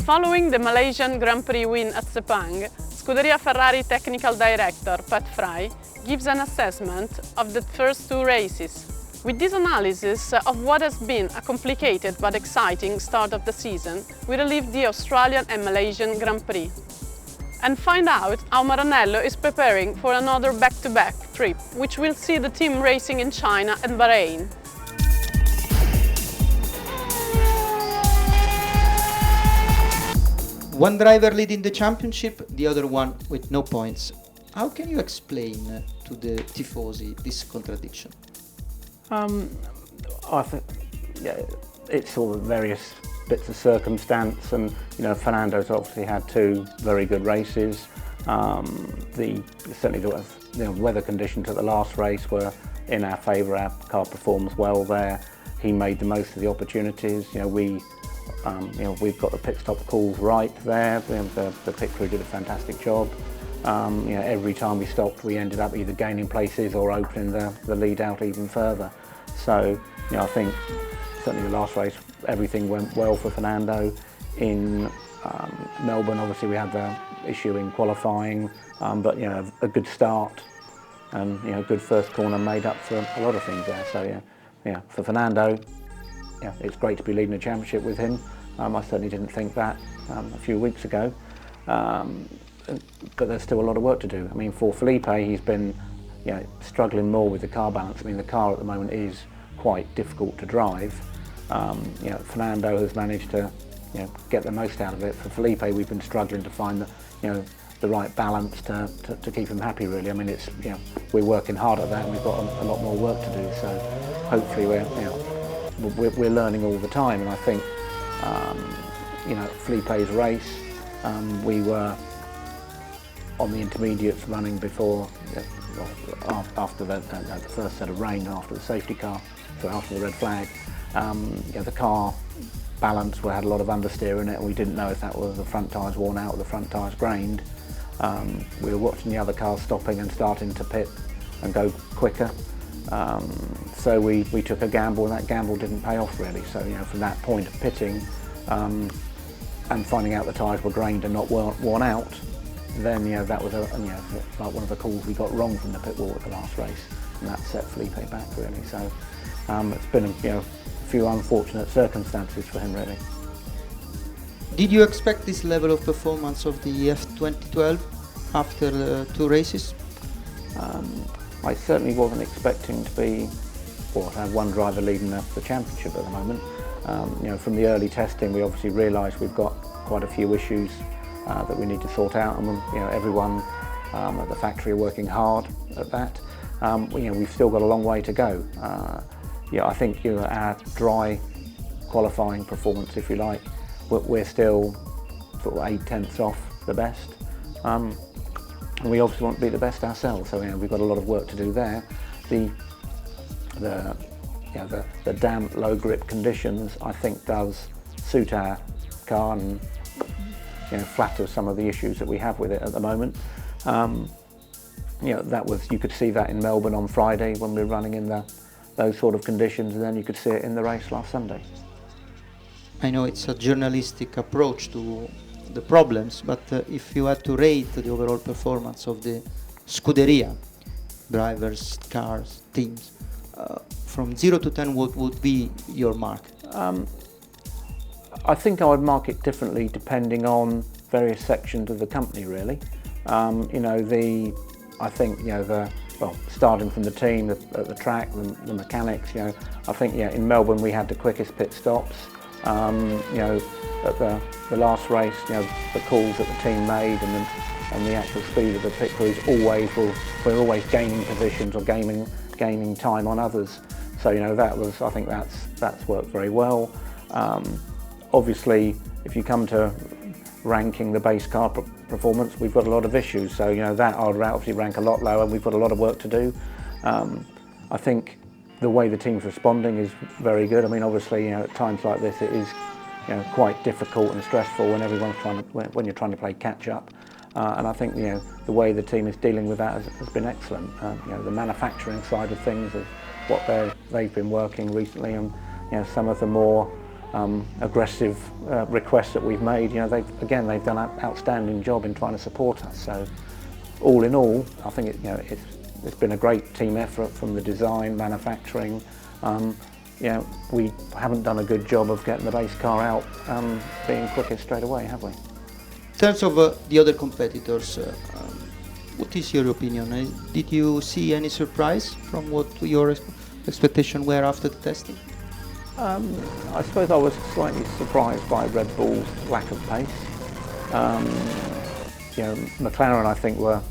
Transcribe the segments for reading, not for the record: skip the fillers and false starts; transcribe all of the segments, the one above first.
Following the Malaysian Grand Prix win at Sepang, Scuderia Ferrari Technical Director Pat Fry gives an assessment of the first two races. With this analysis of what has been a complicated but exciting start of the season, we relive the Australian and Malaysian Grand Prix and find out how Maranello is preparing for another back-to-back trip, which will see the team racing in China and Bahrain. One driver leading the championship, the other one with no points. How can you explain to the tifosi this contradiction? I think it's all the various bits of circumstance, and Fernando's obviously had two very good races. Certainly the weather conditions at the last race were in our favour. Our car performs well there. He made the most of the opportunities. We've got the pit stop calls right there. The pit crew did a fantastic job. Every time we stopped, we ended up either gaining places or opening the lead out even further. So, I think certainly the last race, everything went well for Fernando. In Melbourne, obviously we had the issue in qualifying, but a good start and good first corner made up for a lot of things there. So for Fernando, it's great to be leading a championship with him. I certainly didn't think that a few weeks ago, but there's still a lot of work to do. I mean, for Felipe, he's been struggling more with the car balance. I mean, the car at the moment is quite difficult to drive. Fernando has managed to get the most out of it. For Felipe, we've been struggling to find the right balance to keep him happy, really. I mean, we're working hard at that, and we've got a lot more work to do. So hopefully we're learning all the time, and I think Felipe's race, we were on the intermediates running before, after the first set of rain, after the safety car, so after the red flag. The car balance, we had a lot of understeer in it, and we didn't know if that was the front tyres worn out or the front tyres grained. We were watching the other cars stopping and starting to pit and go quicker. So we took a gamble, and that gamble didn't pay off really. So from that point of pitting and finding out the tyres were grained and not worn out, then that was like one of the calls we got wrong from the pit wall at the last race, and that set Felipe back really. So it's been a few unfortunate circumstances for him really. Did you expect this level of performance of the F2012 after the two races? I certainly wasn't expecting to have one driver leading the championship at the moment. From the early testing, we obviously realised we've got quite a few issues that we need to sort out, and everyone at the factory are working hard at that. We've still got a long way to go. I think our dry qualifying performance, if you like, we're still sort of 8/10ths off the best. And we obviously want to be the best ourselves, so we've got a lot of work to do there. The damp, low grip conditions, I think, does suit our car and flatters some of the issues that we have with it at the moment. You could see that in Melbourne on Friday when we were running in those sort of conditions, and then you could see it in the race last Sunday. I know it's a journalistic approach to the problems, but if you had to rate the overall performance of the Scuderia, drivers, cars, teams, from 0 to 10, what would be your mark? I think I would mark it differently depending on various sections of the company, really. Starting from the team at the track, the mechanics, I think, in Melbourne we had the quickest pit stops. At the last race, the calls that the team made and the actual speed of the pit crews we're always gaining positions or gaining time on others. So I think that's worked very well. Obviously, if you come to ranking the base car performance, we've got a lot of issues. So that I would obviously rank a lot lower, and we've got a lot of work to do. I think the way the team's responding is very good. I mean, obviously, at times like this, it is quite difficult and stressful when everyone's when you're trying to play catch up. And I think the way the team is dealing with that has been excellent. The manufacturing side of things of what they've been working recently, and some of the more aggressive requests that we've made. They've done an outstanding job in trying to support us. So, all in all, I think it's been a great team effort from the design, manufacturing. We haven't done a good job of getting the race car out being quickest straight away, have we? In terms of the other competitors, what is your opinion? Did you see any surprise from what your expectations were after the testing? I suppose I was slightly surprised by Red Bull's lack of pace. McLaren, I think, were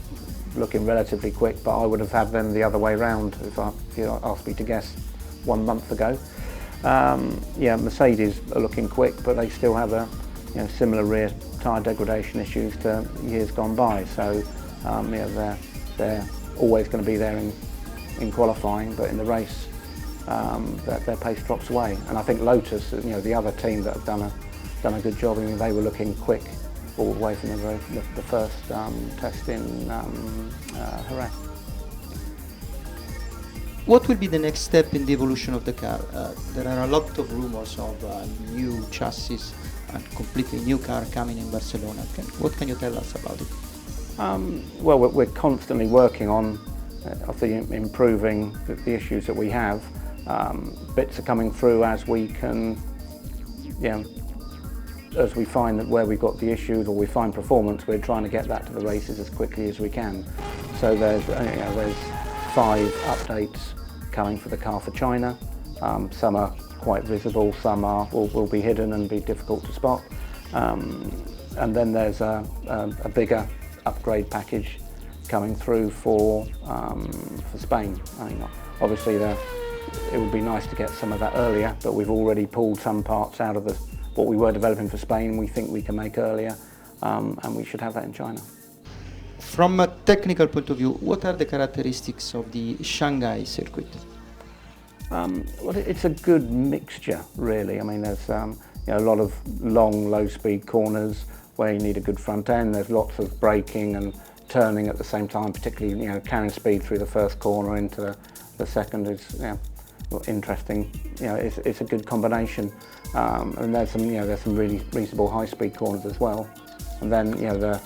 looking relatively quick, but I would have had them the other way round if you asked me to guess 1 month ago. Mercedes are looking quick, but they still have a similar rear tyre degradation issues to years gone by. So they're always going to be there in qualifying, but in the race their pace drops away. And I think Lotus, the other team that have done a good job. I mean, they were looking quick all the way from the first test in Jerez. What will be the next step in the evolution of the car? There are a lot of rumors of new chassis and completely new car coming in Barcelona. What can you tell us about it? Well, we're constantly working on improving the issues that we have. Bits are coming through as we can, as we find that where we've got the issues or we find performance, we're trying to get that to the races as quickly as we can. So there's 5 updates coming for the car for China. Some are quite visible, some will be hidden and be difficult to spot. And then there's a bigger upgrade package coming through for Spain. I mean, obviously it would be nice to get some of that earlier, but we've already pulled some parts out of what we were developing for Spain. We think we can make earlier, and we should have that in China. From a technical point of view, what are the characteristics of the Shanghai circuit? Well, it's a good mixture, really. I mean, there's a lot of long, low-speed corners where you need a good front end. There's lots of braking and turning at the same time, particularly carrying speed through the first corner into the second is interesting. It's a good combination. And there's some really reasonable high-speed corners as well. And then the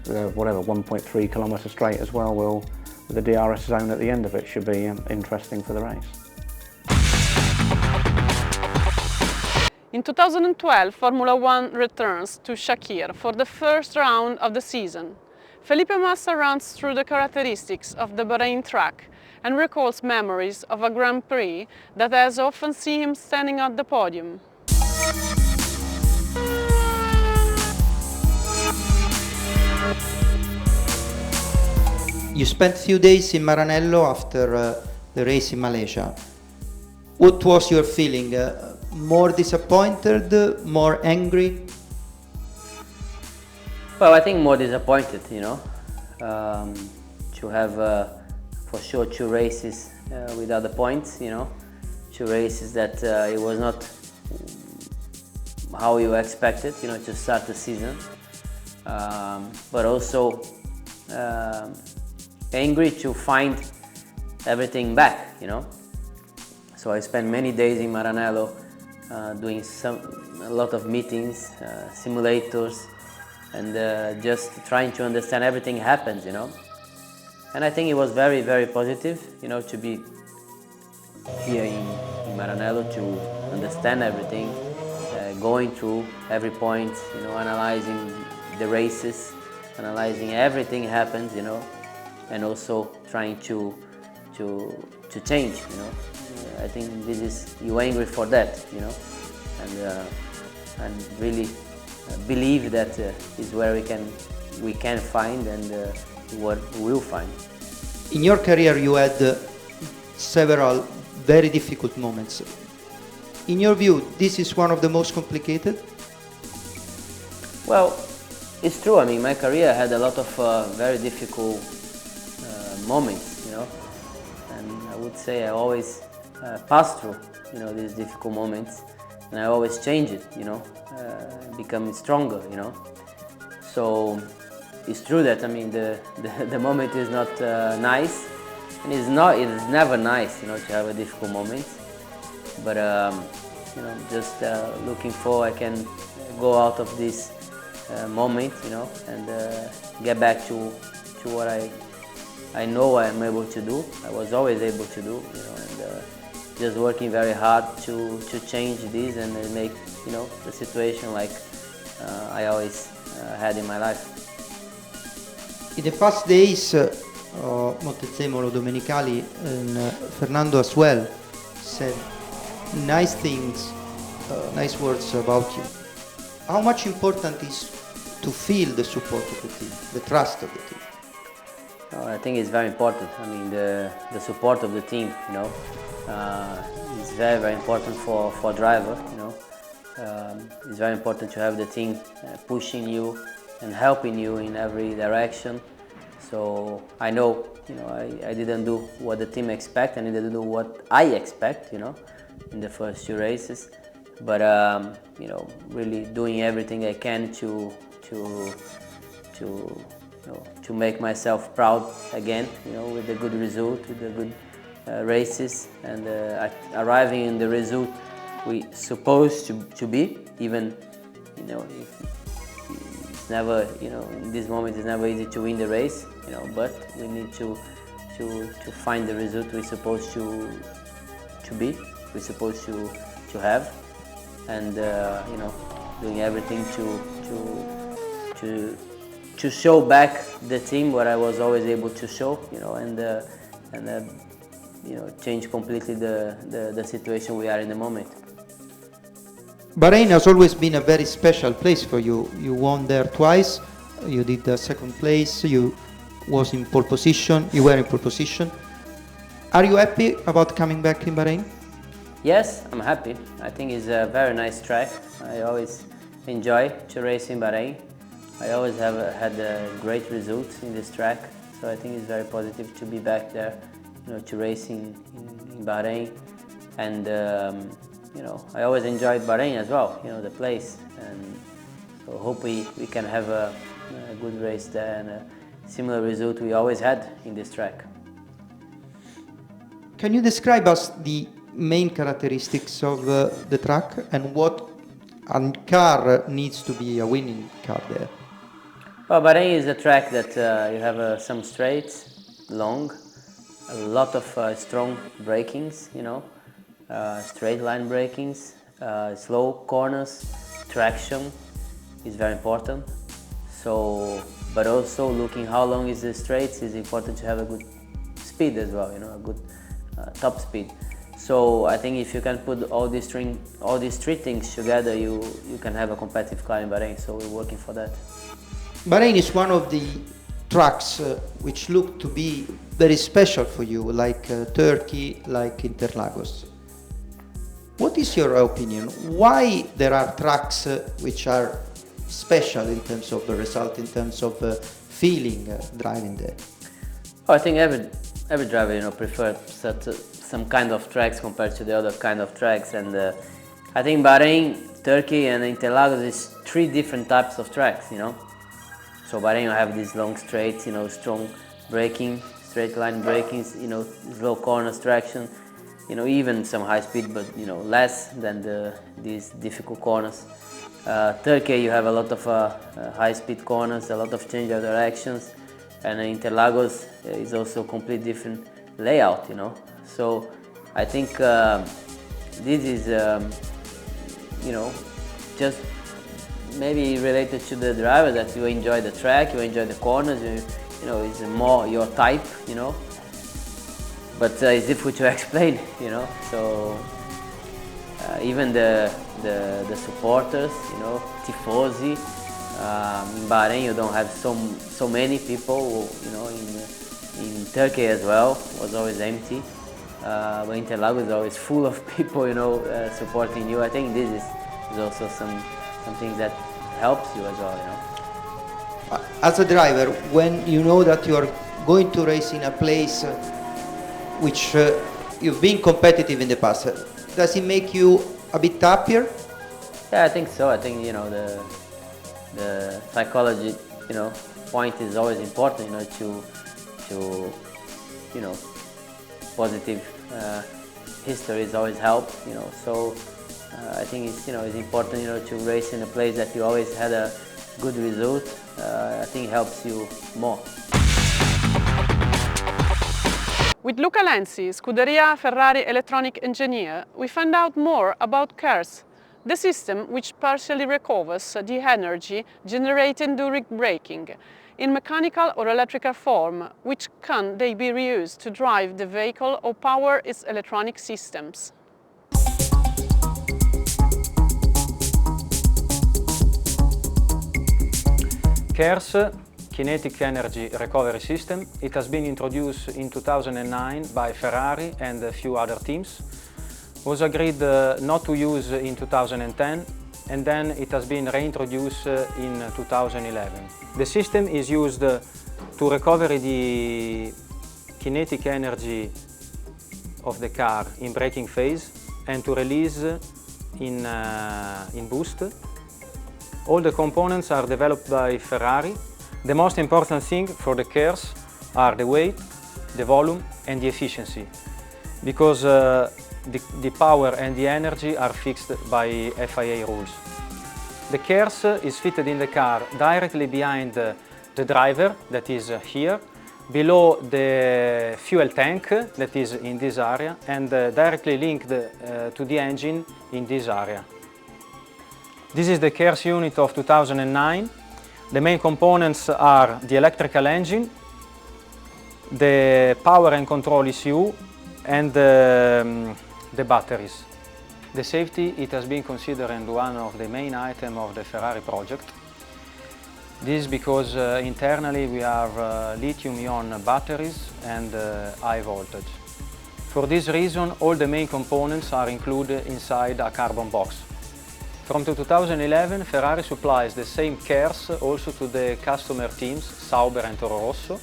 1.3 kilometre straight as well with the DRS zone at the end of it should be interesting for the race. In 2012, Formula One returns to Shakir for the first round of the season. Felipe Massa runs through the characteristics of the Bahrain track and recalls memories of a Grand Prix that has often seen him standing at the podium. You spent a few days in Maranello after the race in Malaysia. What was your feeling? More disappointed, more angry? Well, I think more disappointed, to have for sure 2 races without the points, 2 races that it was not how you expected, to start the season, but also angry to find everything back, So I spent many days in Maranello doing a lot of meetings, simulators, and just trying to understand everything happens, And I think it was very, very positive, to be here in Maranello to understand everything, going through every point, analyzing the races, analyzing everything happens, and also trying to change, I think this is, you're angry for that, and really believe that is where we can find and what we will find. In your career you had several very difficult moments. In your view, this is one of the most complicated? Well, it's true. I mean, my career had a lot of very difficult moments, and I would say I always pass through, these difficult moments, and I always change it, become stronger, So it's true that the moment is not nice, and it's never nice, to have a difficult moment. But just looking forward, I can go out of this moment, and get back to what I know I am able to do. I was always able to do, and just working very hard to change this and make the situation like I always had in my life. In the past days, Montezemolo, Domenicali, and Fernando as well said nice things, nice words about you. How much important is to feel the support of the team, the trust of the team? I think it's very important. The support of the team, is very, very important for a driver, It's very important to have the team pushing you and helping you in every direction. So I know, I didn't do what the team expect, and I didn't do what I expect, in the first 2 races. But really doing everything I can to make myself proud again, with a good result, with the good races, and arriving in the result we supposed to be, even if it's never, in this moment it's never easy to win the race, but we need to find the result we're supposed to be, we're supposed to have, and doing everything to show back the team what I was always able to show, and change completely the situation we are in the moment. Bahrain has always been a very special place for you. You won there twice. You did the second place. You were in pole position. Are you happy about coming back in Bahrain? Yes, I'm happy. I think it's a very nice track. I always enjoy to race in Bahrain. I always have had great results in this track, so I think it's very positive to be back there, to race in Bahrain. And I always enjoyed Bahrain as well, the place, and so hope we can have a good race there and a similar result we always had in this track. Can you describe us the main characteristics of the track and what a car needs to be a winning car there? Well, Bahrain is a track that you have some straights, long, a lot of strong brakings, straight line brakings, slow corners, traction is very important. So, but also looking how long is the straights is important to have a good speed as well, a good top speed. So I think if you can put all these three things together, you can have a competitive car in Bahrain. So we're working for that. Bahrain is one of the tracks which look to be very special for you, like Turkey, like Interlagos. What is your opinion? Why there are tracks which are special in terms of the result, in terms of feeling driving there? I think every driver prefers some kind of tracks compared to the other kind of tracks, and I think Bahrain, Turkey, and Interlagos is 3 different types of tracks. So Bahrain you have these long straights, strong braking, straight line braking, slow corners traction, even some high speed, but less than these difficult corners. Turkey you have a lot of high speed corners, a lot of change of directions, and Interlagos is also a completely different layout, So I think this is, just maybe related to the driver, that you enjoy the track, you enjoy the corners, it's more your type, But it's difficult to explain, So even the supporters, tifosi. In Bahrain you don't have so many people, in Turkey as well was always empty. But Interlagos is always full of people, supporting you. I think this is also something that helps you as well, As a driver, when you know that you are going to race in a place which you've been competitive in the past. Does it make you a bit happier? Yeah, I think so. I think, you know, the psychology, you know, point is always important, you know, to you know, positive histories always help, you know. So I think it's, you know, it's important, you know, to race in a place that you always had a good result. I think it helps you more. With Luca Lenzi, Scuderia Ferrari electronic engineer, we find out more about KERS, the system which partially recovers the energy generated during braking in mechanical or electrical form, which can they be reused to drive the vehicle or power its electronic systems. KERS, Kinetic Energy Recovery System, it has been introduced in 2009 by Ferrari and a few other teams. Was agreed not to use in 2010, and then it has been reintroduced in 2011. The system is used to recover the kinetic energy of the car in braking phase and to release in boost. All the components are developed by Ferrari. The most important thing for the KERS are the weight, the volume and the efficiency, because the power and the energy are fixed by FIA rules. The KERS is fitted in the car directly behind the driver, that is here, below the fuel tank, that is in this area, and directly linked to the engine in this area. This is the KERS unit of 2009. The main components are the electrical engine, the power and control ECU, and the batteries. The safety, it has been considered one of the main items of the Ferrari project. This is because internally we have lithium-ion batteries and high voltage. For this reason, all the main components are included inside a carbon box. From 2011, Ferrari supplies the same KERS also to the customer teams Sauber and Toro Rosso.